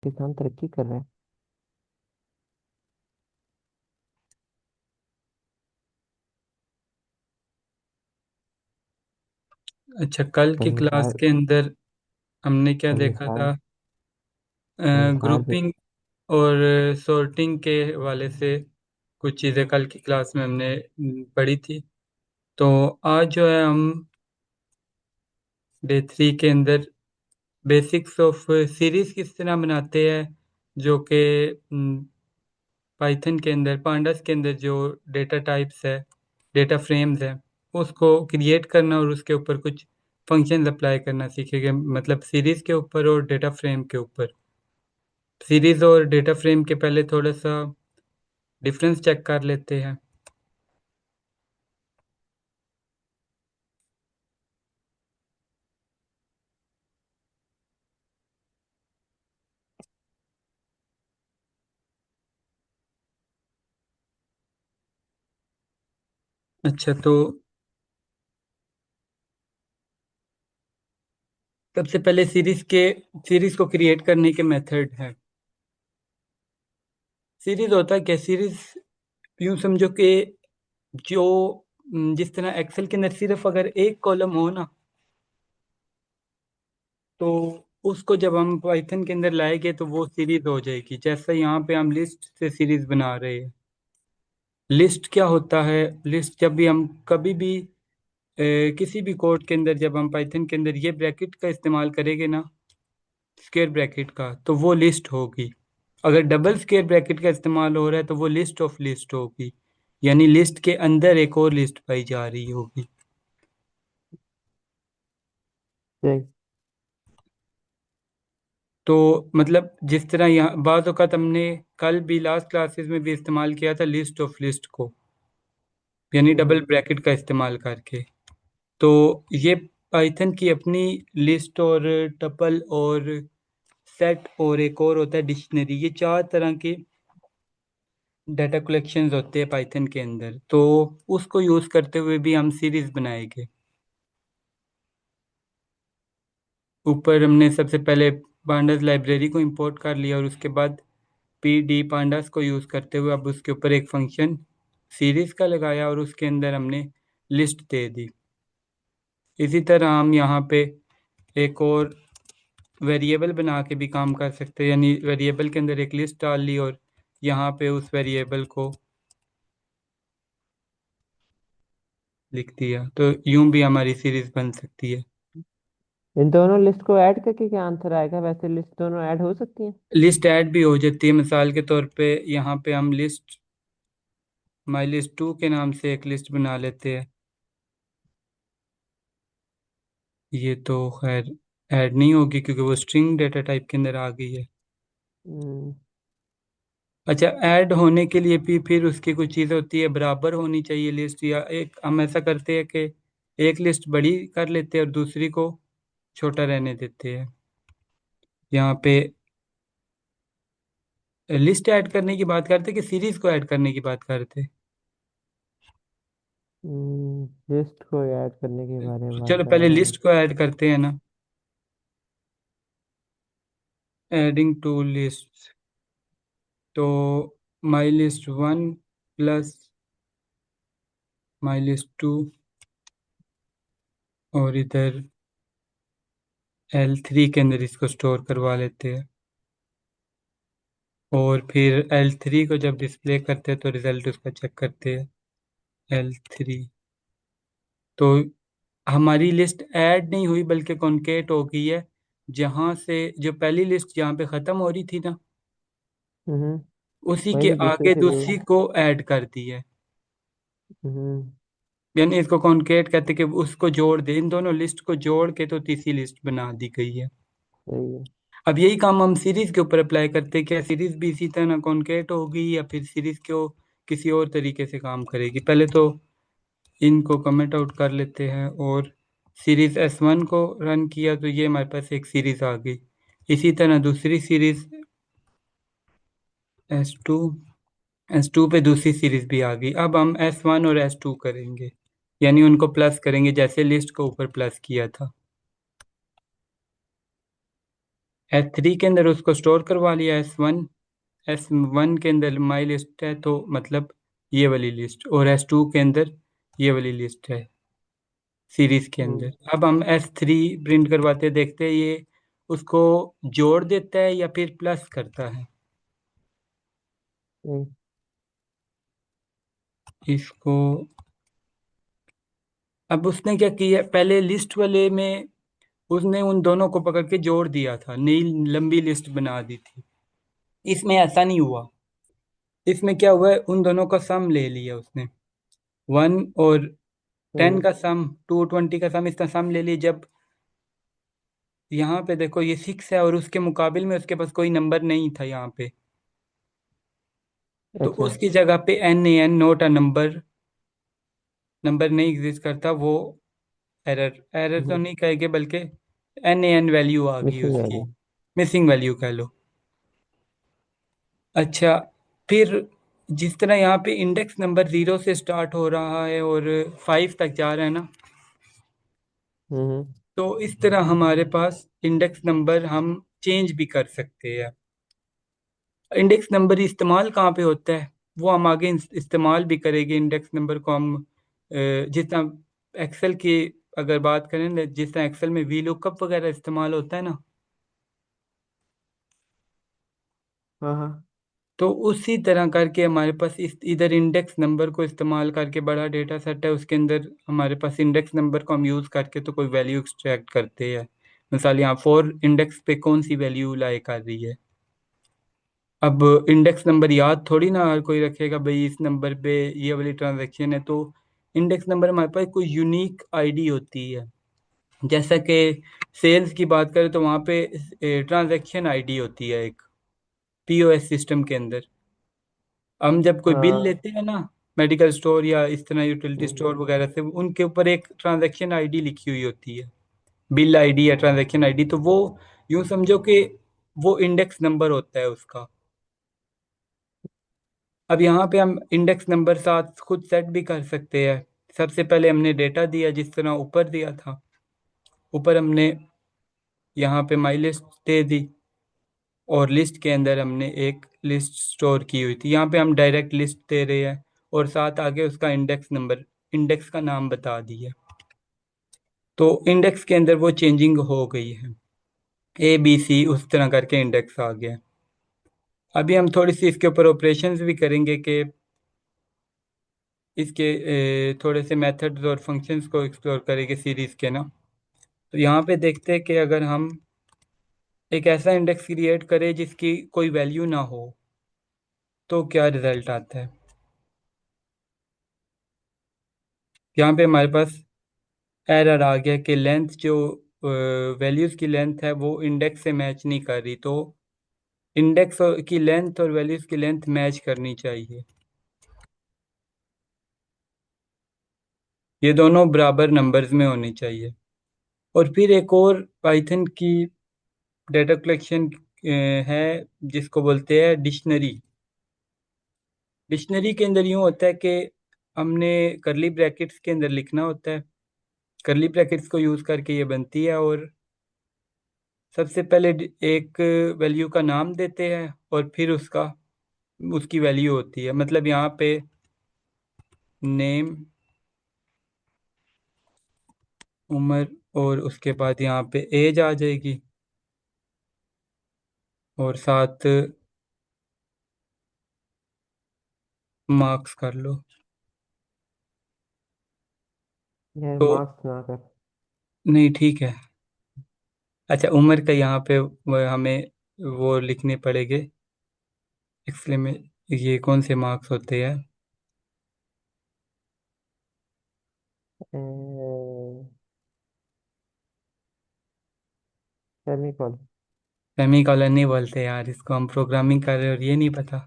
किसान तरक्की कर रहा है। अच्छा, कल की क्लास संसार के अंदर हमने क्या देखा संसार था? संसार जो ग्रुपिंग और सॉर्टिंग के हवाले से कुछ चीज़ें कल की क्लास में हमने पढ़ी थी। तो आज जो है हम डे 3 के अंदर बेसिक्स ऑफ सीरीज किस तरह बनाते हैं, जो कि पाइथन के अंदर पांडास के अंदर जो डेटा टाइप्स है, डेटा फ्रेम्स है, उसको क्रिएट करना और उसके ऊपर कुछ फंक्शंस अप्लाई करना सीखेंगे। मतलब सीरीज के ऊपर और डेटा फ्रेम के ऊपर। सीरीज और डेटा फ्रेम के पहले थोड़ा सा डिफरेंस चेक कर लेते हैं। अच्छा, तो सबसे पहले सीरीज को क्रिएट करने के मेथड है। सीरीज होता है क्या? सीरीज यूं समझो कि जो जिस तरह एक्सेल के अंदर सिर्फ अगर एक कॉलम हो ना, तो उसको जब हम पाइथन के अंदर लाएंगे तो वो सीरीज हो जाएगी। जैसे यहाँ पे हम लिस्ट से सीरीज बना रहे हैं। लिस्ट क्या होता है? लिस्ट जब भी हम कभी भी किसी भी कोड के अंदर जब हम पाइथन के अंदर ये ब्रैकेट का इस्तेमाल करेंगे ना, स्क्वायर ब्रैकेट का, तो वो लिस्ट होगी। अगर डबल स्क्वायर ब्रैकेट का इस्तेमाल हो रहा है तो वो लिस्ट ऑफ लिस्ट होगी। यानी लिस्ट के अंदर एक और लिस्ट पाई जा रही होगी। से तो मतलब जिस तरह यहाँ बाज़ औक़ात हमने कल भी लास्ट क्लासेस में भी इस्तेमाल किया था लिस्ट ऑफ लिस्ट को, यानी डबल हम्म, ब्रैकेट का इस्तेमाल करके। तो ये पाइथन की अपनी लिस्ट और टपल और सेट और एक और होता है डिक्शनरी, ये चार तरह के डाटा कलेक्शंस होते हैं पाइथन के अंदर। तो उसको यूज़ करते हुए भी हम सीरीज बनाएंगे। ऊपर हमने सबसे पहले पांडास लाइब्रेरी को इंपोर्ट कर लिया और उसके बाद पी डी पांडास को यूज़ करते हुए अब उसके ऊपर एक फंक्शन सीरीज का लगाया और उसके अंदर हमने लिस्ट दे दी। इसी तरह हम यहाँ पे एक और वेरिएबल बना के भी काम कर सकते हैं, यानी वेरिएबल के अंदर एक लिस्ट डाल ली और यहाँ पे उस वेरिएबल को लिख दिया, तो यूं भी हमारी सीरीज बन सकती है। इन दोनों लिस्ट को ऐड करके क्या आंसर आएगा? वैसे लिस्ट दोनों ऐड हो सकती हैं। लिस्ट ऐड भी हो जाती है। मिसाल के तौर पे यहाँ पे हम लिस्ट माई लिस्ट 2 के नाम से एक लिस्ट बना लेते हैं। ये तो खैर ऐड नहीं होगी क्योंकि वो स्ट्रिंग डेटा टाइप के अंदर आ गई है। हम्म, अच्छा, ऐड होने के लिए भी फिर उसकी कुछ चीज़ होती है, बराबर होनी चाहिए लिस्ट। या एक हम ऐसा करते हैं कि एक लिस्ट बड़ी कर लेते हैं और दूसरी को छोटा रहने देते हैं। यहाँ पे लिस्ट ऐड करने की बात करते कि सीरीज को ऐड करने की बात करते? लिस्ट को ऐड करने के बारे में तो बात चलो कर पहले रहा हूँ। लिस्ट को ऐड करते हैं ना। एडिंग टू लिस्ट, तो my list 1 plus my list 2, और इधर L3 के अंदर इसको स्टोर करवा लेते हैं। और फिर L3 को जब डिस्प्ले करते हैं तो रिजल्ट उसका चेक करते हैं। L3, तो हमारी लिस्ट ऐड नहीं हुई बल्कि कॉन्केट हो गई है। जहाँ से जो पहली लिस्ट जहाँ पे ख़त्म हो रही थी ना, हम्म, उसी वहीं के से दूसरे आगे शुरू दूसरी हुई। को ऐड कर दी है। हम्म, यानी इसको कॉन्केट कहते हैं कि उसको जोड़ दे, इन दोनों लिस्ट को जोड़ के तो तीसरी लिस्ट बना दी गई है। सही है। अब यही काम हम सीरीज के ऊपर अप्लाई करते हैं। क्या सीरीज भी इसी तरह कॉन्केट होगी या फिर सीरीज को किसी और तरीके से काम करेगी? पहले तो इनको कमेंट आउट कर लेते हैं और सीरीज S1 को रन किया तो ये हमारे पास एक सीरीज आ गई। इसी तरह दूसरी सीरीज S2, S2 पे दूसरी सीरीज भी आ गई। अब हम S1 और S2 करेंगे, यानी उनको प्लस करेंगे जैसे लिस्ट को ऊपर प्लस किया था। S3 के अंदर उसको स्टोर करवा लिया। S1 के अंदर माई लिस्ट है तो मतलब ये वाली लिस्ट, और S2 के अंदर ये वाली लिस्ट है सीरीज के अंदर। हम्म। अब हम S3 प्रिंट करवाते देखते हैं ये उसको जोड़ देता है या फिर प्लस करता है। नहीं। इसको अब उसने क्या किया, पहले लिस्ट वाले में उसने उन दोनों को पकड़ के जोड़ दिया था, नई लंबी लिस्ट बना दी थी। इसमें ऐसा नहीं हुआ। इसमें क्या हुआ है, उन दोनों का सम ले लिया उसने, 1 और 10 हम्म। का सम, 220 का सम, इसका सम ले लिया। जब यहाँ पे देखो ये 6 है और उसके मुकाबिल में उसके पास कोई नंबर नहीं था यहाँ पे, तो अच्छा। उसकी जगह पे NaN note a number, number नहीं एग्जिस्ट करता वो, एरर एरर तो नहीं कहेंगे बल्कि NaN वैल्यू आ गई मिसिंग उसकी, वैल्यू। मिसिंग वैल्यू कह लो। अच्छा, फिर जिस तरह यहाँ पे इंडेक्स नंबर 0 से स्टार्ट हो रहा है और 5 तक जा रहा है ना, हम्म। तो इस तरह हमारे पास इंडेक्स नंबर हम चेंज भी कर सकते हैं। इंडेक्स नंबर इस्तेमाल कहाँ पे होता है वो हम आगे इस्तेमाल भी करेंगे। इंडेक्स नंबर को हम जिस तरह एक्सेल की अगर बात करें ना, जिस तरह एक्सेल में वी लुकअप वगैरह इस्तेमाल होता है ना, हाँ हाँ। तो उसी तरह करके हमारे पास इस इधर इंडेक्स नंबर को इस्तेमाल करके बड़ा डेटा सेट है, उसके अंदर हमारे पास इंडेक्स नंबर को हम यूज़ करके तो कोई वैल्यू एक्सट्रैक्ट करते हैं। मिसाल यहाँ 4 इंडेक्स पे कौन सी वैल्यू लाई कर रही है। अब इंडेक्स नंबर याद थोड़ी ना हर कोई रखेगा भाई इस नंबर पे ये वाली ट्रांजैक्शन है, तो इंडेक्स नंबर हमारे पास कोई यूनिक आईडी होती है। जैसा कि सेल्स की बात करें तो वहाँ पे ट्रांजैक्शन आईडी होती है एक, POS सिस्टम के अंदर। हम जब कोई बिल हाँ। लेते हैं ना, मेडिकल स्टोर या इस तरह यूटिलिटी हम्म। स्टोर वगैरह से, उनके ऊपर एक ट्रांजैक्शन आईडी लिखी हुई होती है, बिल आईडी या ट्रांजैक्शन आईडी, तो वो यूं समझो कि वो इंडेक्स नंबर होता है उसका। अब यहाँ पे हम इंडेक्स नंबर साथ खुद सेट भी कर सकते हैं। सबसे पहले हमने डेटा दिया जिस तरह ऊपर दिया था, ऊपर हमने यहाँ पे माई लिस्ट दे दी और लिस्ट के अंदर हमने एक लिस्ट स्टोर की हुई थी। यहाँ पे हम डायरेक्ट लिस्ट दे रहे हैं और साथ आगे उसका इंडेक्स नंबर, इंडेक्स का नाम बता दिया, तो इंडेक्स के अंदर वो चेंजिंग हो गई है, ABC उस तरह करके इंडेक्स आ गया। अभी हम थोड़ी सी इसके ऊपर ऑपरेशंस भी करेंगे कि इसके थोड़े से मेथड्स और फंक्शंस को एक्सप्लोर करेंगे सीरीज के ना। तो यहाँ पे देखते हैं कि अगर हम एक ऐसा इंडेक्स क्रिएट करें जिसकी कोई वैल्यू ना हो तो क्या रिजल्ट आता है। यहाँ पे हमारे पास एरर आ गया कि लेंथ जो वैल्यूज़ की लेंथ है वो इंडेक्स से मैच नहीं कर रही, तो इंडेक्स की लेंथ और वैल्यूज़ की लेंथ मैच करनी चाहिए, ये दोनों बराबर नंबर्स में होनी चाहिए। और फिर एक और पाइथन की डेटा कलेक्शन है जिसको बोलते हैं डिक्शनरी। डिक्शनरी के अंदर यूँ होता है कि हमने करली ब्रैकेट्स के अंदर लिखना होता है, करली ब्रैकेट्स को यूज़ करके ये बनती है, और सबसे पहले एक वैल्यू का नाम देते हैं और फिर उसका उसकी वैल्यू होती है। मतलब यहाँ पे नेम, उम्र, और उसके बाद यहाँ पे एज आ जाएगी और साथ मार्क्स कर लो। यार तो मार्क्स ना कर। नहीं ठीक है। अच्छा, उम्र का यहाँ पे हमें वो लिखने पड़ेंगे, इसलिए में ये कौन से मार्क्स होते हैं। सेमीकोलन। सेमी कॉलन नहीं बोलते यार इसको, हम प्रोग्रामिंग कर रहे हैं और ये नहीं पता।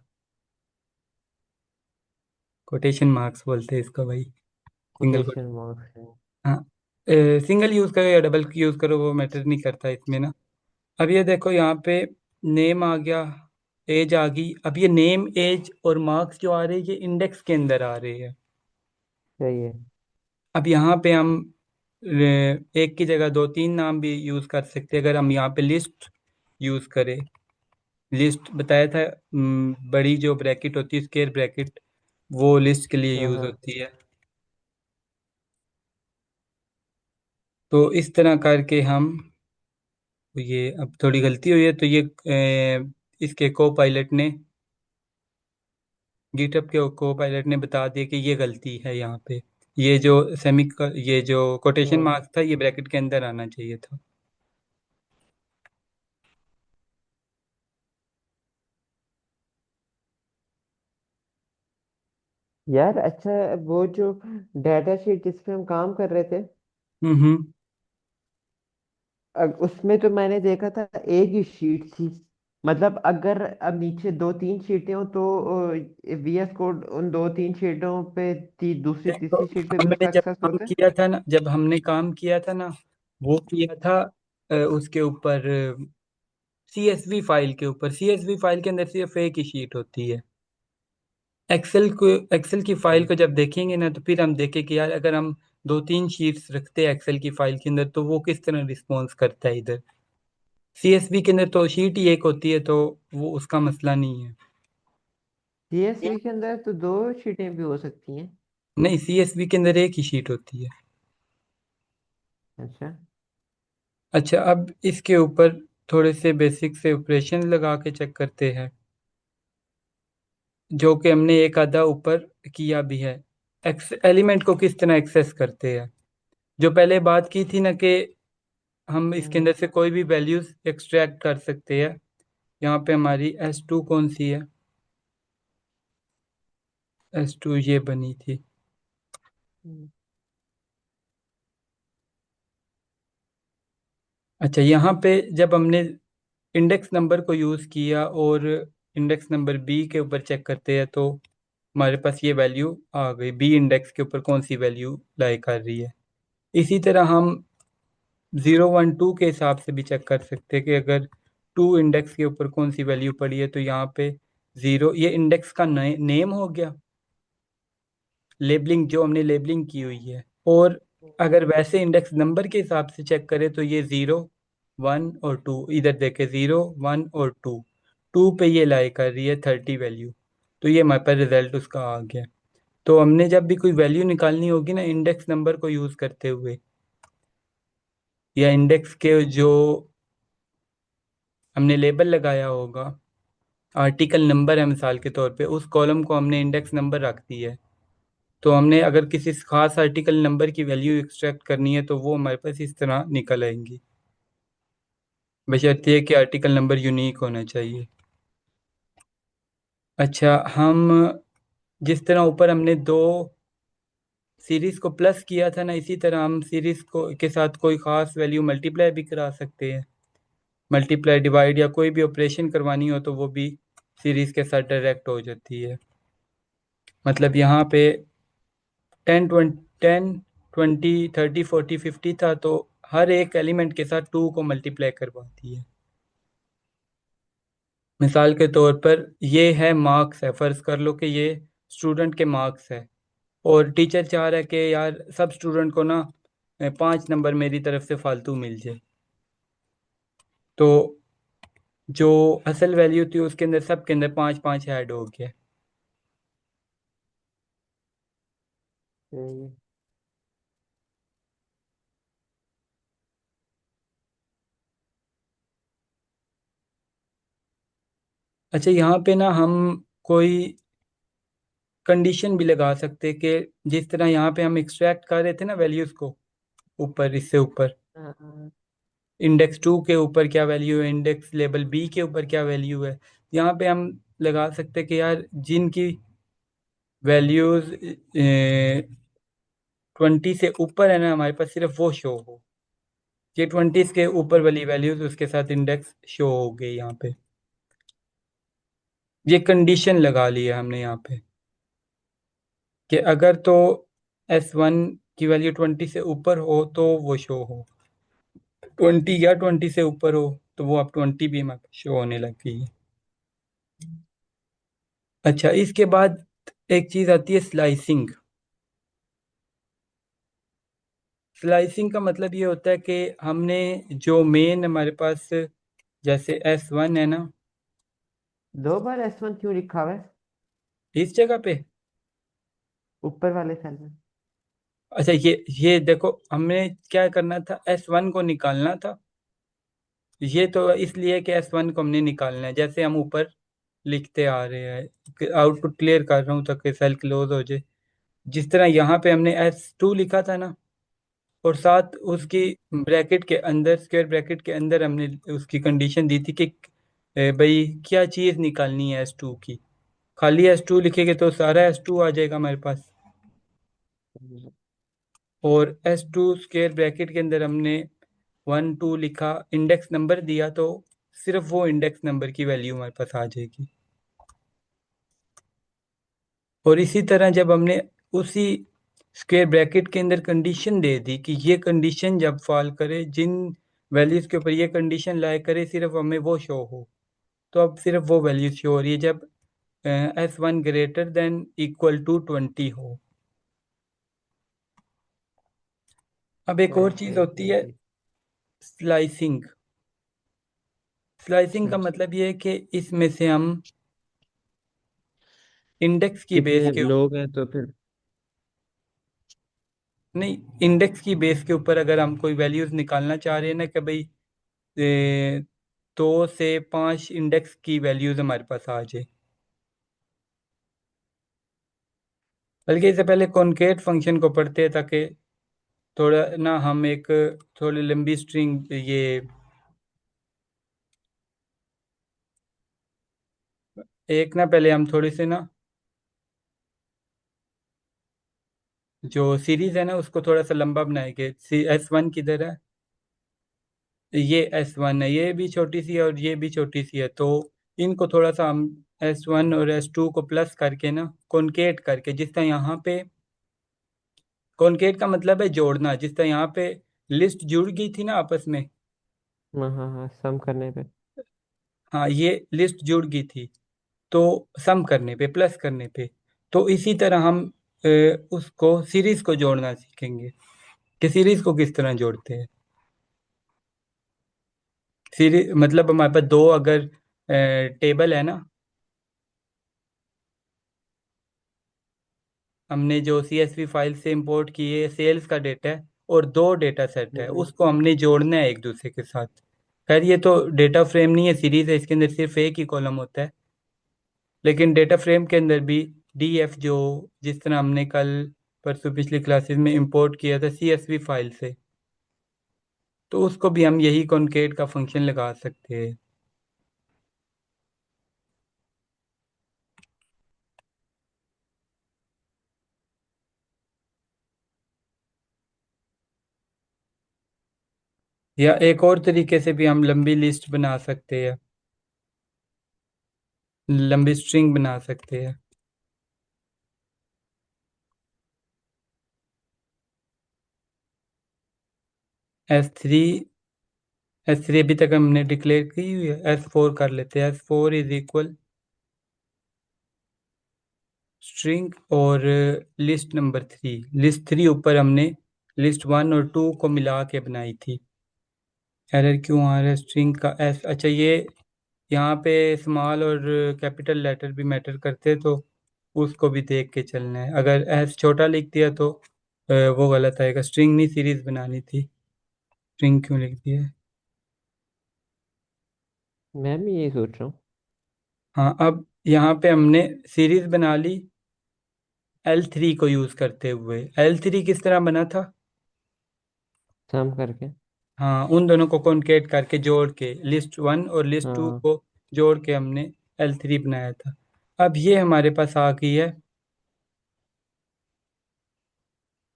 कोटेशन मार्क्स बोलते हैं इसको भाई, सिंगल। कोटेशन मार्क्स है। हाँ, सिंगल यूज करो या डबल यूज करो वो मैटर नहीं करता इसमें ना। अब ये देखो यहाँ पे नेम आ गया, एज आ गई। अब ये नेम एज और मार्क्स जो आ रहे हैं ये इंडेक्स के अंदर आ रहे हैं। सही है। अब यहाँ पे हम एक की जगह 2-3 नाम भी यूज कर सकते हैं। अगर हम यहाँ पे लिस्ट यूज़ करें। लिस्ट बताया था, बड़ी जो ब्रैकेट होती है स्क्वायर ब्रैकेट, वो लिस्ट के लिए हाँ यूज़ हाँ। होती है। तो इस तरह करके हम, ये अब थोड़ी गलती हुई है तो ये इसके को पायलट ने, गिटहब के को पायलट ने बता दिया कि ये गलती है यहाँ पे। ये जो ये जो कोटेशन हाँ। मार्क था ये ब्रैकेट के अंदर आना चाहिए था। यार अच्छा, वो जो डाटा शीट जिस पे हम काम कर रहे थे, हम्म। उसमें तो मैंने देखा था एक ही शीट थी। मतलब अगर अब नीचे दो तीन शीटें हो तो वीएस कोड उन दो तीन शीटों पे दूसरी देखो, तीसरी शीट पे भी हमने उसका जब एक्सेस काम होता है। किया था ना, जब हमने काम किया था ना, वो किया था उसके ऊपर, सीएसवी फाइल के ऊपर। सीएसवी फाइल के अंदर सिर्फ एक ही शीट होती है। एक्सेल की फाइल को जब देखेंगे ना, तो फिर हम देखें कि यार अगर हम दो तीन शीट्स रखते हैं एक्सेल की फाइल के अंदर, तो वो किस तरह रिस्पॉन्स करता है इधर। सीएसवी के अंदर तो शीट ही एक होती है, तो वो उसका मसला नहीं है। सीएसवी के अंदर तो दो शीटें भी हो सकती हैं। नहीं, सीएसवी के अंदर एक ही शीट होती है। अच्छा। अच्छा, अब इसके ऊपर थोड़े से बेसिक से ऑपरेशन लगा के चेक करते हैं, जो कि हमने एक आधा ऊपर किया भी है। एक्स एलिमेंट को किस तरह एक्सेस करते हैं, जो पहले बात की थी ना, कि हम इसके हम्म। अंदर से कोई भी वैल्यूज एक्सट्रैक्ट कर सकते हैं। यहाँ पे हमारी S2 कौन सी है, S2 ये बनी थी। हम्म। अच्छा, यहाँ पे जब हमने इंडेक्स नंबर को यूज़ किया और इंडेक्स नंबर बी के ऊपर चेक करते हैं, तो हमारे पास ये वैल्यू आ गई, बी इंडेक्स के ऊपर कौन सी वैल्यू लाई कर रही है। इसी तरह हम 0 1 2 के हिसाब से भी चेक कर सकते हैं कि अगर टू इंडेक्स के ऊपर कौन सी वैल्यू पड़ी है, तो यहाँ पे ज़ीरो, ये इंडेक्स का नेम हो गया, लेबलिंग जो हमने लेबलिंग की हुई है। और अगर वैसे इंडेक्स नंबर के हिसाब से चेक करें, तो ये 0 1 और 2, इधर देखें 0 1 और 2, 2 पे ये लाई कर रही है 30 वैल्यू। तो ये हमारे पास रिजल्ट उसका आ गया। तो हमने जब भी कोई वैल्यू निकालनी होगी ना इंडेक्स नंबर को यूज़ करते हुए, या इंडेक्स के जो हमने लेबल लगाया होगा, आर्टिकल नंबर है मिसाल के तौर पे, उस कॉलम को हमने इंडेक्स नंबर रख दी है। तो हमने अगर किसी खास आर्टिकल नंबर की वैल्यू एक्सट्रैक्ट करनी है, तो वो हमारे पास इस तरह निकल आएंगी, बशर्ते कि आर्टिकल नंबर यूनिक होना चाहिए। अच्छा, हम जिस तरह ऊपर हमने दो सीरीज को प्लस किया था ना, इसी तरह हम सीरीज को के साथ कोई खास वैल्यू मल्टीप्लाई भी करा सकते हैं। मल्टीप्लाई, डिवाइड या कोई भी ऑपरेशन करवानी हो तो वो भी सीरीज के साथ डायरेक्ट हो जाती है। मतलब यहाँ पे 10 20 30 40 50 था, तो हर एक एलिमेंट के साथ 2 को मल्टीप्लाई करवाती है। मिसाल के तौर पर ये है मार्क्स है, फ़र्ज़ कर लो कि ये स्टूडेंट के मार्क्स है, और टीचर चाह रहा है कि यार सब स्टूडेंट को ना 5 नंबर मेरी तरफ से फालतू मिल जाए। तो जो असल वैल्यू थी उसके अंदर, सब के अंदर 5 5 ऐड हो गया। सही है। अच्छा, यहाँ पे ना हम कोई कंडीशन भी लगा सकते हैं कि जिस तरह यहाँ पे हम एक्सट्रैक्ट कर रहे थे ना वैल्यूज़ को, ऊपर, इससे ऊपर हाँ हाँ। इंडेक्स 2 के ऊपर क्या वैल्यू है, इंडेक्स लेबल बी के ऊपर क्या वैल्यू है, यहाँ पे हम लगा सकते हैं कि यार जिनकी वैल्यूज़ 20 से ऊपर है ना, हमारे पास सिर्फ वो शो हो। ये 20 के ऊपर वाली वैल्यूज़ उसके साथ इंडेक्स शो हो गई यहाँ पे। ये कंडीशन लगा ली है हमने यहाँ पे, कि अगर तो S1 की वैल्यू 20 से ऊपर हो तो वो शो हो, 20 या 20 से ऊपर हो तो वो अब 20 भी हमारे शो होने लग गई है। अच्छा, इसके बाद एक चीज़ आती है स्लाइसिंग। स्लाइसिंग का मतलब ये होता है कि हमने जो मेन हमारे पास जैसे S1 है ना, दो बार S1 क्यों लिखा हुआ है इस जगह पे। ऊपर वाले सेल में? अच्छा, ये देखो, हमें क्या करना था, S1 को निकालना था। ये तो इसलिए कि S1 को हमने निकालना है, जैसे हम ऊपर लिखते आ रहे हैं। आउटपुट क्लियर कर रहा हूँ ताकि सेल क्लोज हो जाए। जिस तरह यहाँ पे हमने S2 लिखा था ना, और साथ उसकी ब्रैकेट के अंदर, स्क्वायर ब्रैकेट के अंदर हमने उसकी कंडीशन दी थी कि भाई क्या चीज़ निकालनी है S2 की। खाली S2 लिखेंगे तो सारा S2 आ जाएगा हमारे पास। और S2 स्क्वायर ब्रैकेट के अंदर हमने 1 2 लिखा, इंडेक्स नंबर दिया, तो सिर्फ वो इंडेक्स नंबर की वैल्यू हमारे पास आ जाएगी। और इसी तरह जब हमने उसी स्क्वायर ब्रैकेट के अंदर कंडीशन दे दी कि ये कंडीशन जब फॉल करे, जिन वैल्यूज के ऊपर ये कंडीशन लाया करे, सिर्फ हमें वो शो हो। तो अब सिर्फ वो वैल्यू शो हो रही है जब S1 greater than equal to 20 हो। अब एक और चीज़ ग्रेटर होती देन है, की। स्लाइसिंग। स्लाइसिंग अच्छा, का मतलब ये है कि इसमें से हम इंडेक्स की बेस कितने के, लोग हैं तो फिर? नहीं, इंडेक्स की बेस के ऊपर अगर हम कोई वैल्यूज निकालना चाह रहे हैं ना, कि भाई 2 से 5 इंडेक्स की वैल्यूज हमारे पास आ जाए। बल्कि इससे पहले कॉनकेट फंक्शन को पढ़ते हैं, ताकि थोड़ा ना हम एक थोड़ी लंबी स्ट्रिंग, ये एक ना, पहले हम थोड़ी सी ना जो सीरीज है ना उसको थोड़ा सा लंबा बनाएंगे। S1 किधर है, ये S1 है, ये भी छोटी सी है और ये भी छोटी सी है, तो इनको थोड़ा सा हम S1 और S2 को प्लस करके ना, कॉनकेट करके, जिस तरह यहाँ पे कॉनकेट का मतलब है जोड़ना, जिस तरह यहाँ पे लिस्ट जुड़ गई थी ना आपस में। हाँ हाँ हाँ, सम करने पे। हाँ, ये लिस्ट जुड़ गई थी, तो सम करने पे, प्लस करने पे, तो इसी तरह हम उसको सीरीज को जोड़ना सीखेंगे कि सीरीज को किस तरह जोड़ते हैं। सीरीज मतलब हमारे पास दो अगर टेबल है ना, हमने जो CSV फाइल से इंपोर्ट किए सेल्स का डेटा है, और दो डेटा सेट है, हम्म। उसको हमने जोड़ना है एक दूसरे के साथ। खैर ये तो डेटा फ्रेम नहीं है, सीरीज है, इसके अंदर सिर्फ एक ही कॉलम होता है। लेकिन डेटा फ्रेम के अंदर भी DF, जो जिस तरह हमने कल परसों पिछली क्लासेस में इंपोर्ट किया था CSV फाइल से, तो उसको भी हम यही कॉनकेट का फंक्शन लगा सकते हैं। या एक और तरीके से भी हम लंबी लिस्ट बना सकते हैं, लंबी स्ट्रिंग बना सकते हैं। S3, S3 अभी तक हमने डिक्लेयर की हुई है, S4 कर लेते हैं। S4 इज इक्वल स्ट्रिंग और लिस्ट नंबर 3। लिस्ट 3 ऊपर हमने लिस्ट 1 और 2 को मिला के बनाई थी। एरर क्यों आ रहा है स्ट्रिंग का S? अच्छा, ये यहाँ पे स्मॉल और कैपिटल लेटर भी मैटर करते हैं, तो उसको भी देख के चलना है। अगर S छोटा लिख दिया तो वो गलत आएगा। स्ट्रिंग नहीं, सीरीज बनानी थी, स्ट्रिंग क्यों लिख दिया है। मैं भी यही सोच रहा हूँ। हाँ, अब यहाँ पे हमने सीरीज बना ली L3 को यूज करते हुए। L3 किस तरह बना था, सम करके। हाँ, उन दोनों को कॉन्केट करके जोड़ के, लिस्ट 1 और लिस्ट 2 हाँ। को जोड़ के हमने L3 बनाया था। अब ये हमारे पास आ गई है,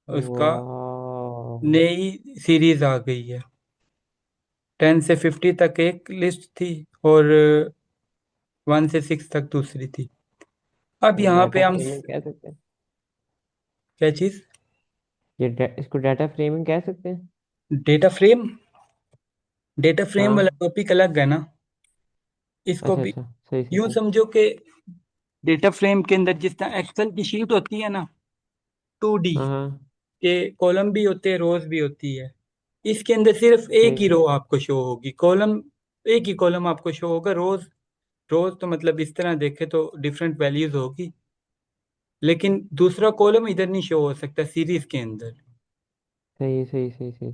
उसका वाह। नई सीरीज आ गई है। 10 से 50 तक एक लिस्ट थी, और 1 से 6 तक दूसरी थी। अब ये यहाँ पे डाटा हम फ्रेमिंग कह सकते हैं। क्या चीज, इसको डाटा फ्रेमिंग कह सकते हैं। डेटा फ्रेम, डेटा फ्रेम वाला हाँ। टॉपिक अलग है ना, इसको अच्छा भी अच्छा, सही सही यूं सही। समझो कि डेटा फ्रेम के अंदर जिस तरह एक्सेल की शीट होती है ना, 2D हाँ हाँ, के कॉलम भी होते हैं, रोज भी होती है, इसके अंदर सिर्फ एक सही ही सही। रो आपको शो होगी, कॉलम एक ही कॉलम आपको शो होगा। रोज रोज तो मतलब इस तरह देखे तो डिफरेंट वैल्यूज होगी, लेकिन दूसरा कॉलम इधर नहीं शो हो सकता सीरीज के अंदर। सही सही सही सही।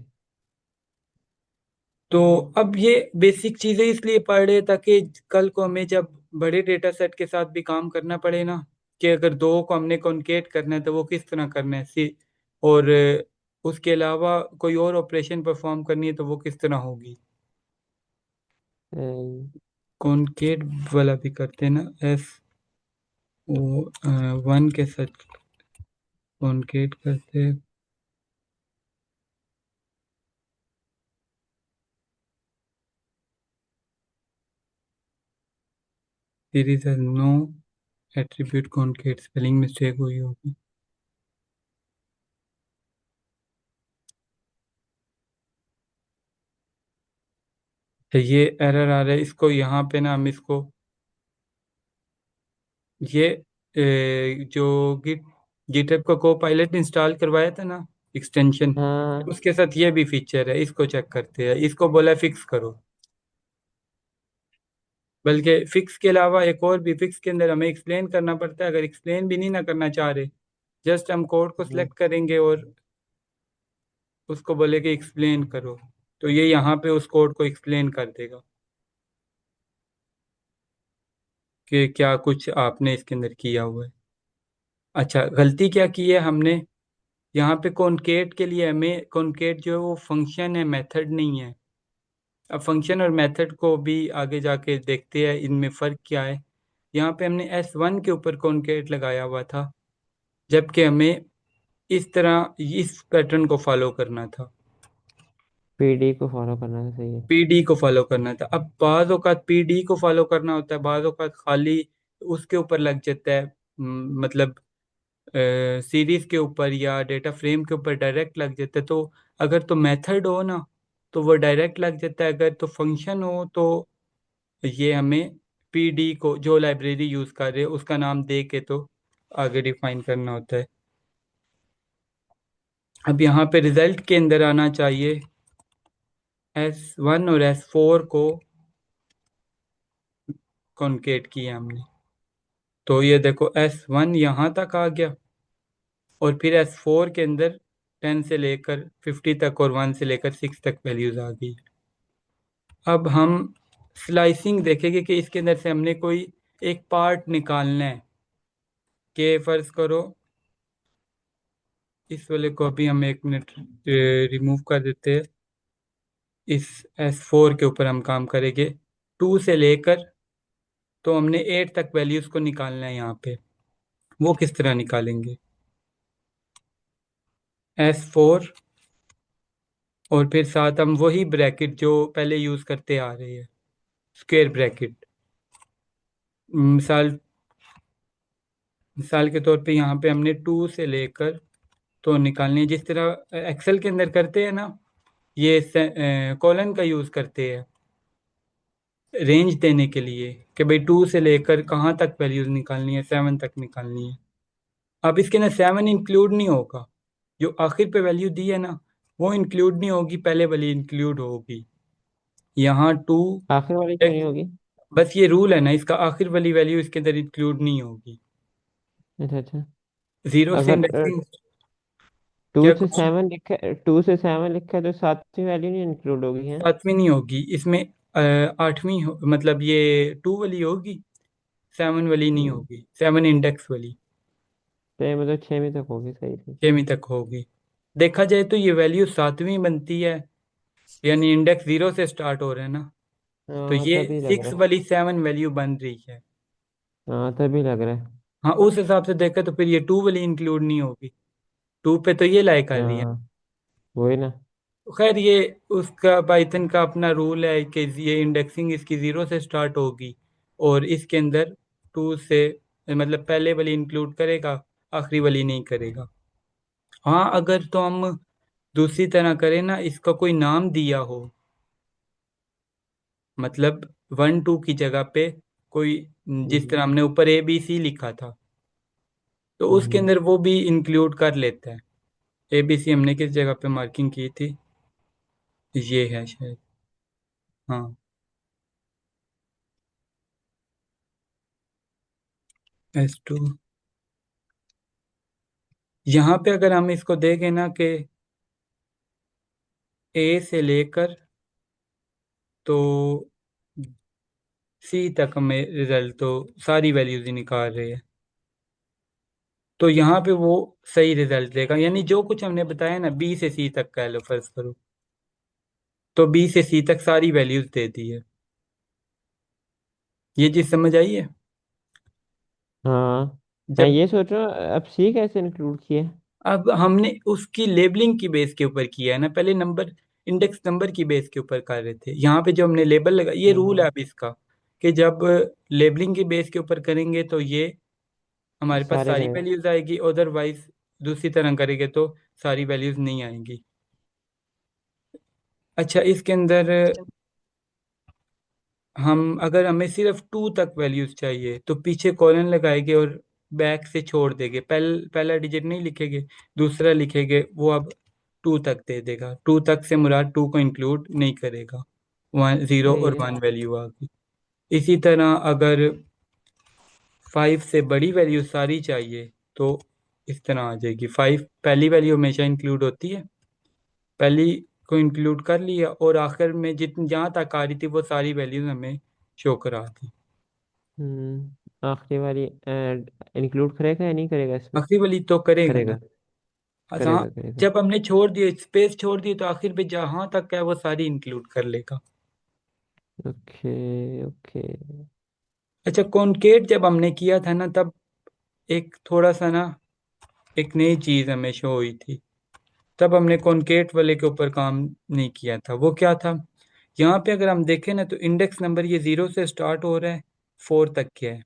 तो अब ये बेसिक चीजें इसलिए पढ़ रहे ताकि कल को हमें जब बड़े डेटा सेट के साथ भी काम करना पड़े ना, कि अगर दो को हमने कॉन्केट करना है तो वो किस तरह करना है, और उसके अलावा कोई और ऑपरेशन परफॉर्म करनी है तो वो किस तरह होगी। सही। कॉन्केट वाला भी करते हैं ना, एस ओ वन के साथ कॉन्केट करते हैं। Series has no attribute concat, spelling mistake हुई होगी। तो ये एरर आ रहा है, इसको यहाँ पे ना हम इसको ये जो गिटहब का को पायलट इंस्टॉल करवाया था ना, एक्सटेंशन, हाँ। उसके साथ ये भी फीचर है। इसको चेक करते हैं, इसको बोला फिक्स करो। बल्कि फिक्स के अलावा एक और भी, फिक्स के अंदर हमें एक्सप्लेन करना पड़ता है। अगर एक्सप्लेन भी नहीं ना करना चाह रहे, जस्ट हम कोड को हम्म। सिलेक्ट करेंगे और उसको बोले कि एक्सप्लेन करो, तो ये यहाँ पे उस कोड को एक्सप्लेन कर देगा कि क्या कुछ आपने इसके अंदर किया हुआ है। अच्छा, गलती क्या की है हमने, यहाँ पे कॉन्केट के लिए हमें, कॉन्केट जो है वो फंक्शन है, मेथड नहीं है। अब फंक्शन और मेथड को भी आगे जाके देखते हैं इनमें फ़र्क क्या है। यहाँ पे हमने S1 के ऊपर कॉन्केट लगाया हुआ था, जबकि हमें इस तरह इस पैटर्न को फॉलो करना था, पीडी को फॉलो करना तो सही है। पीडी को फॉलो करना था। अब बाज़ औक़ात पीडी को फॉलो करना होता है, बाज़ औक़ात खाली उसके ऊपर लग जाता है, मतलब सीरीज के ऊपर या डेटा फ्रेम के ऊपर डायरेक्ट लग जाता है। तो अगर तो मेथड हो ना तो वो डायरेक्ट लग जाता है, अगर तो फंक्शन हो तो ये हमें पीडी को, जो लाइब्रेरी यूज़ कर रहे हैं उसका नाम दे के तो आगे डिफाइन करना होता है। अब यहाँ पे रिजल्ट के अंदर आना चाहिए S1 और S4 को कॉन्केट किया हमने, तो ये देखो S1 यहाँ तक आ गया, और फिर S4 के अंदर 10 से लेकर 50 तक और 1 से लेकर 6 तक वैल्यूज आ गई। अब हम स्लाइसिंग देखेंगे कि इसके अंदर से हमने कोई एक पार्ट निकालना है, कि फर्ज करो इस वाले को अभी हम 1 मिनट रिमूव कर देते हैं। इस S4 के ऊपर हम काम करेंगे, 2 से लेकर, तो हमने 8 तक वैल्यूज को निकालना है यहाँ पे। वो किस तरह निकालेंगे, S4 और फिर साथ हम वही ब्रैकेट जो पहले यूज करते आ रहे हैं, स्क्वायर ब्रैकेट। मिसाल मिसाल के तौर पे यहाँ पे हमने 2 से लेकर तो निकालनी है, जिस तरह एक्सेल के अंदर करते हैं ना, ये कॉलन का यूज़ करते हैं रेंज देने के लिए, कि भाई 2 से लेकर कहाँ तक वैल्यूज निकालनी है, 7 तक निकालनी है। अब इसके अंदर 7 इंक्लूड नहीं होगा, जो आखिर पे वैल्यू दी है ना वो इंक्लूड नहीं होगी, पहले वाली इंक्लूड होगी। यहाँ 2, आखिर वाली क्यों नहीं होगी? बस ये रूल है ना इसका, आखिर वाली वैल्यू इसके अंदर इंक्लूड नहीं होगी। अच्छा अच्छा। जीरो से अगर इंडेक्सिंग, टू क्या से कुछ सेवन लिखा, 2 से 7 लिखा है तो सातवीं वैल्यू नहीं इंक्लूड होगी है? 7वीं नहीं होगी इसमें, 8वीं मतलब ये 2 वाली होगी, 7 वाली नहीं हम्म। होगी, 7 इंडेक्स वाली तो ये मतलब 6वीं तक होगी, सही थी। 6वीं तक होगी। देखा जाए तो ये वैल्यू 7वीं बनती है, यानी इंडेक्स 0 से स्टार्ट हो रहा है ना, तो हाँ ये तभी लग 6 रहा है। वाली 7 वैल्यू बन रही है। हाँ तभी लग रहा है। हाँ, उस हिसाब से देखा तो फिर ये 2 वाली इंक्लूड नहीं होगी, 2 पे तो ये लाई कर रही है। हाँ वही ना। खैर ये उसका पाइथन का अपना रूल है कि ये इंडेक्सिंग इसकी 0 से स्टार्ट होगी, और इसके अंदर 2 से, मतलब पहले वाली इंक्लूड करेगा, आखिरी वाली नहीं करेगा। हाँ, अगर तो हम दूसरी तरह करें ना, इसका कोई नाम दिया हो, मतलब 1 2 की जगह पे कोई, जिस हम्म तरह हमने ऊपर ABC लिखा था, तो उसके हम्म। अंदर वो भी इंक्लूड कर लेता है। ABC हमने किस जगह पे मार्किंग की थी, ये है शायद, हाँ। S2। यहाँ पे अगर हम इसको देखें ना कि A से लेकर तो C तक हमें रिजल्ट तो सारी वैल्यूज ही निकाल रहे हैं, तो यहाँ पे वो सही रिजल्ट देगा। यानी जो कुछ हमने बताया ना, B से C तक का लो फर्ज करो, तो B से C तक सारी वैल्यूज दे दी है। ये चीज समझ आई है? हाँ, मैं जब ये सोच रहा हूँ अब सी कैसे इंक्लूड किए। अब हमने उसकी लेबलिंग की बेस के ऊपर किया है ना, पहले नंबर, इंडेक्स नंबर की बेस के ऊपर कर रहे थे। यहाँ पे जो हमने लेबल लगा, ये हाँ रूल है हाँ, अब इसका, कि जब लेबलिंग की बेस के ऊपर करेंगे तो ये हमारे पास सारे सारी करेगा। वैल्यूज आएगी, अदरवाइज दूसरी तरह करेंगे तो सारी वैल्यूज नहीं आएंगी। अच्छा, इसके अंदर हम अगर हमें सिर्फ 2 तक वैल्यूज चाहिए तो पीछे कॉलन लगाएंगे और बैक से छोड़ देंगे, पहला डिजिट नहीं लिखेंगे, दूसरा लिखेंगे, वो अब 2 तक दे देगा। 2 तक से मुराद 2 को इंक्लूड नहीं करेगा, 0 सही और है। 1 वैल्यू आ गई। इसी तरह अगर 5 से बड़ी वैल्यू सारी चाहिए तो इस तरह आ जाएगी। 5 पहली वैल्यू हमेशा इंक्लूड होती है, पहली को इंक्लूड कर लिया और आखिर में जितनी जहाँ तक आ रही थी वो सारी वैल्यूज हमें शो करा दी। आखिरी वाली इंक्लूड करेगा या नहीं करेगा इसमें। आखिरी वाली तो करेगा ना। करेगा हाँ, करेगा करेगा। जब हमने छोड़ दिए, स्पेस छोड़ दी, तो आखिर पे जहाँ तक है वो सारी इंक्लूड कर लेगा। Okay okay. अच्छा, कॉनकेट जब हमने किया था ना, तब एक थोड़ा सा ना, एक नई चीज हमें शो हुई थी। तब हमने कॉनकेट वाले के ऊपर काम नहीं किया था। वो क्या था, यहाँ पे अगर हम देखें ना तो इंडेक्स नंबर ये 0 से स्टार्ट हो रहा है, 4 तक के है,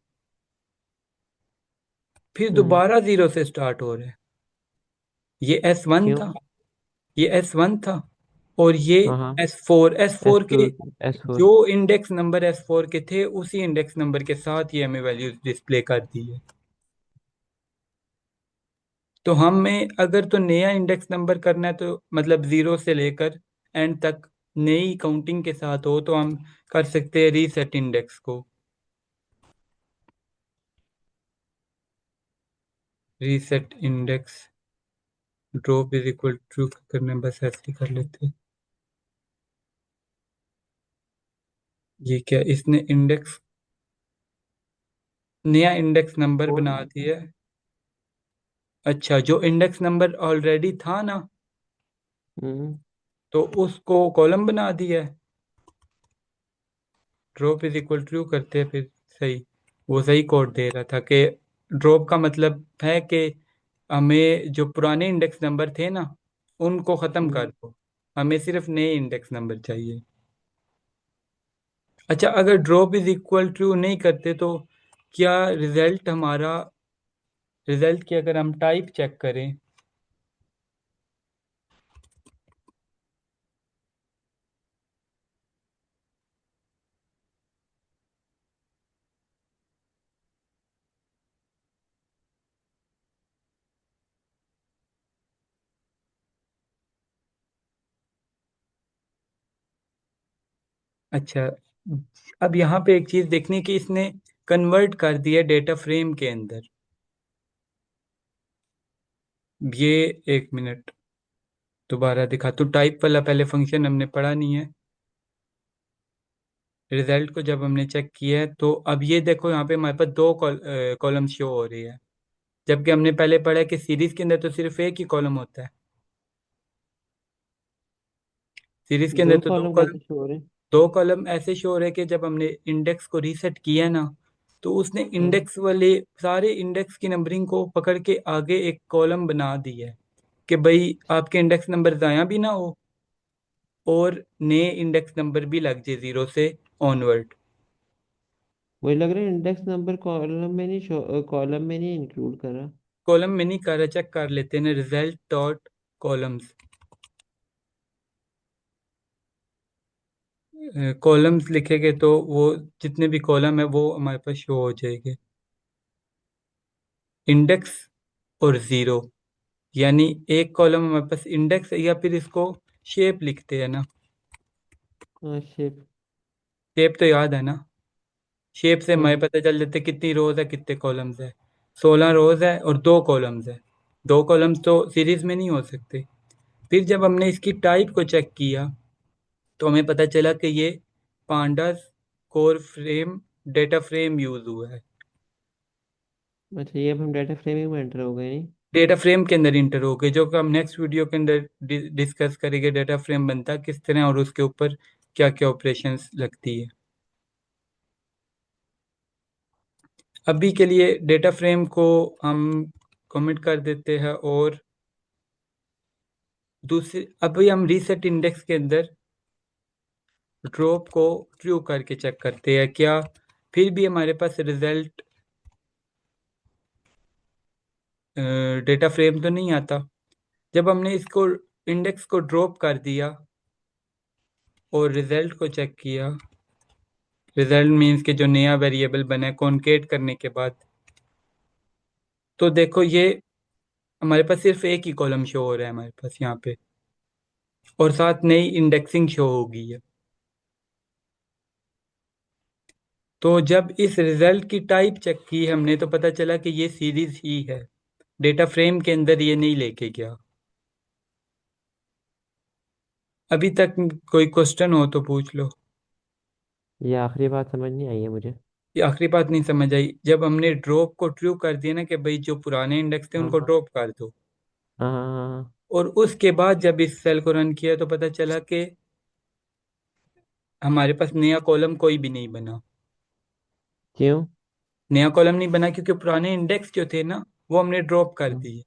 फिर हम्म। दोबारा 0 से स्टार्ट हो रहा है। ये S1 क्यों। था, ये S1 था, और ये हाँ हाँ। S4। S S4 two. के एस फोर। जो इंडेक्स नंबर S4 के थे, उसी इंडेक्स नंबर के साथ ये हमें वैल्यूज डिस्प्ले कर दी है। तो हमें अगर तो नया इंडेक्स नंबर करना है, तो मतलब 0 से लेकर एंड तक नई काउंटिंग के साथ हो, तो हम कर सकते हैं रीसेट इंडेक्स को। Reset index drop is equal to करने, बस ऐसे ही कर लेते हैं। ये क्या, इसने इंडेक्स, नया इंडेक्स नंबर फोर। बना दिया है। अच्छा, जो इंडेक्स नंबर ऑलरेडी था ना, हम्म। तो उसको कॉलम बना दिया है। ड्रॉप इज इक्वल टू करते हैं फिर, सही, वो सही कोड दे रहा था कि ड्रॉप का मतलब है कि हमें जो पुराने इंडेक्स नंबर थे ना, उनको ख़त्म कर हम्म। दो, हमें सिर्फ नए इंडेक्स नंबर चाहिए। अच्छा, अगर ड्रॉप इज इक्वल टू नहीं करते तो क्या रिजल्ट हमारा, रिजल्ट की अगर हम टाइप चेक करें, अच्छा, अब यहाँ पे एक चीज़ देखने की, इसने कन्वर्ट कर दिया डेटा फ्रेम के अंदर। ये, एक मिनट, दोबारा दिखा तो, टाइप वाला पहले फंक्शन हमने पढ़ा नहीं है। रिजल्ट को जब हमने चेक किया है तो अब ये देखो, यहाँ पे हमारे पास दो कॉलम शो हो रही है, जबकि हमने पहले पढ़ा है कि सीरीज के अंदर तो सिर्फ एक ही कॉलम होता है। सीरीज के अंदर दो तो दो कॉलम कॉलम, कैसे शो हो रहे हैं। दो कॉलम ऐसे शो हो रहे हैं कि जब हमने इंडेक्स को रीसेट किया ना, तो उसने हाँ। इंडेक्स वाले सारे इंडेक्स की नंबरिंग को पकड़ के आगे एक कॉलम बना दी है, कि भाई आपके इंडेक्स नंबर ज़ाया भी ना हो और नए इंडेक्स नंबर भी लग जाए 0 से ऑनवर्ड। मुझे लग रहा है इंडेक्स नंबर कॉलम में नहीं शो, कॉलम में नहीं इंक्लूड करा। कॉलम में नहीं कर, चेक कर लेते हैं ना, रिजल्ट डॉट कॉलम्स, कॉलम्स लिखेंगे तो वो जितने भी कॉलम है वो हमारे पास शो हो जाएंगे। इंडेक्स और ज़ीरो, यानी एक कॉलम हमारे पास इंडेक्स है, या फिर इसको शेप लिखते हैं ना, हाँ शिप। शेप तो याद है ना, शेप से हमें हम्म। पता चल जाता है कितनी रोज है कितने कॉलम्स है। 16 रोज है और 2 कॉलम्स है। 2 कॉलम्स तो सीरीज में नहीं हो सकते। फिर जब हमने इसकी टाइप को चेक किया तो हमें पता चला कि ये pandas core frame data frame use हुआ है। अच्छा, ये अब हम डाटा फ्रेमिंग में एंटर हो गए नहीं? डेटा फ्रेम के अंदर इंटर हो गए, जो कि हम नेक्स्ट वीडियो के अंदर डिस्कस करेंगे डेटा फ्रेम बनता किस तरह और उसके ऊपर क्या क्या ऑपरेशंस लगती है। अभी के लिए डेटा फ्रेम को हम कमेंट कर देते हैं। और दूसरी, अभी हम रीसेट इंडेक्स के अंदर ड्रॉप को ट्रू करके चेक करते हैं क्या फिर भी हमारे पास रिजल्ट डेटा फ्रेम तो नहीं आता। जब हमने इसको इंडेक्स को ड्रॉप कर दिया और रिजल्ट को चेक किया, रिजल्ट मीन्स के जो नया वेरिएबल बना है कॉन्केट करने के बाद, तो देखो ये हमारे पास सिर्फ एक ही कॉलम शो हो रहा है हमारे पास यहाँ पे, और साथ नई इंडेक्सिंग शो हो गई है। तो जब इस रिजल्ट की टाइप चेक की हमने तो पता चला कि ये सीरीज ही है, डेटा फ्रेम के अंदर ये नहीं लेके गया। अभी तक कोई क्वेश्चन हो तो पूछ लो। ये आखिरी बात समझ नहीं आई है मुझे। ये आखिरी बात नहीं समझ आई, जब हमने ड्रॉप को ट्रू कर दिया ना कि भाई जो पुराने इंडेक्स थे हाँ उनको हाँ ड्रॉप कर दो, हाँ हाँ हाँ, हाँ। और उसके बाद जब इस सेल को रन किया तो पता चला कि हमारे पास नया कॉलम कोई भी नहीं बना। क्यों? नया कॉलम नहीं बना क्योंकि पुराने इंडेक्स जो थे ना वो हमने ड्रॉप कर हाँ, दिए।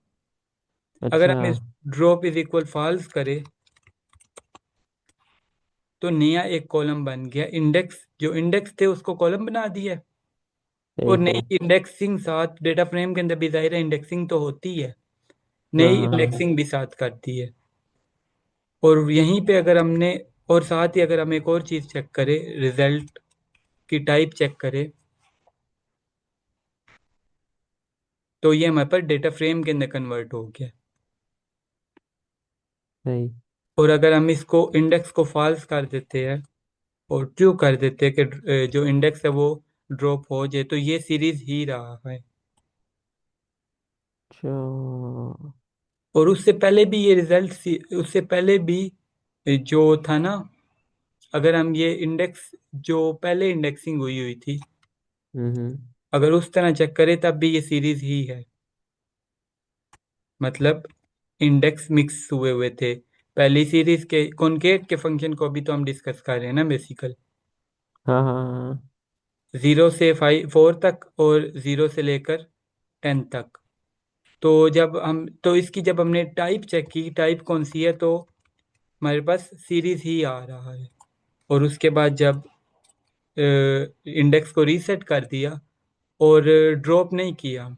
अगर अच्छा। हम इस ड्रॉप इज इक्वल फॉल्स करें तो नया एक कॉलम बन गया, इंडेक्स जो इंडेक्स थे उसको कॉलम बना दिया। सही और नई सही। इंडेक्सिंग साथ डेटा फ्रेम के अंदर भी जाहिर है इंडेक्सिंग तो होती है, हाँ नई हाँ हाँ। इंडेक्सिंग भी साथ करती है। और यहीं पे अगर हमने, और साथ ही अगर हम एक और चीज़ चेक करें, रिजल्ट की टाइप चेक करें, तो ये हमारे पास डेटा फ्रेम के अंदर कन्वर्ट हो गया। सही। और अगर हम इसको इंडेक्स को फॉल्स कर देते हैं और ट्रू कर देते हैं कि जो इंडेक्स है वो ड्रॉप हो जाए, तो ये सीरीज ही रहा है। अच्छा। और उससे पहले भी ये रिजल्ट, उससे पहले भी जो था ना, अगर हम ये इंडेक्स जो पहले इंडेक्सिंग हुई हुई थी हम्म। अगर उस तरह चेक करें तब भी ये सीरीज ही है। मतलब इंडेक्स मिक्स हुए हुए थे। पहली सीरीज के कॉनकेट के फंक्शन को अभी तो हम डिस्कस कर रहे हैं ना बेसिकल, हाँ हाँ हाँ 0 से 4 तक और 0 से लेकर 10 तक। तो जब हम तो इसकी जब हमने टाइप चेक की टाइप कौन सी है, तो हमारे पास सीरीज ही आ रहा है। और उसके बाद जब इंडेक्स को रीसेट कर दिया और ड्रॉप नहीं किया,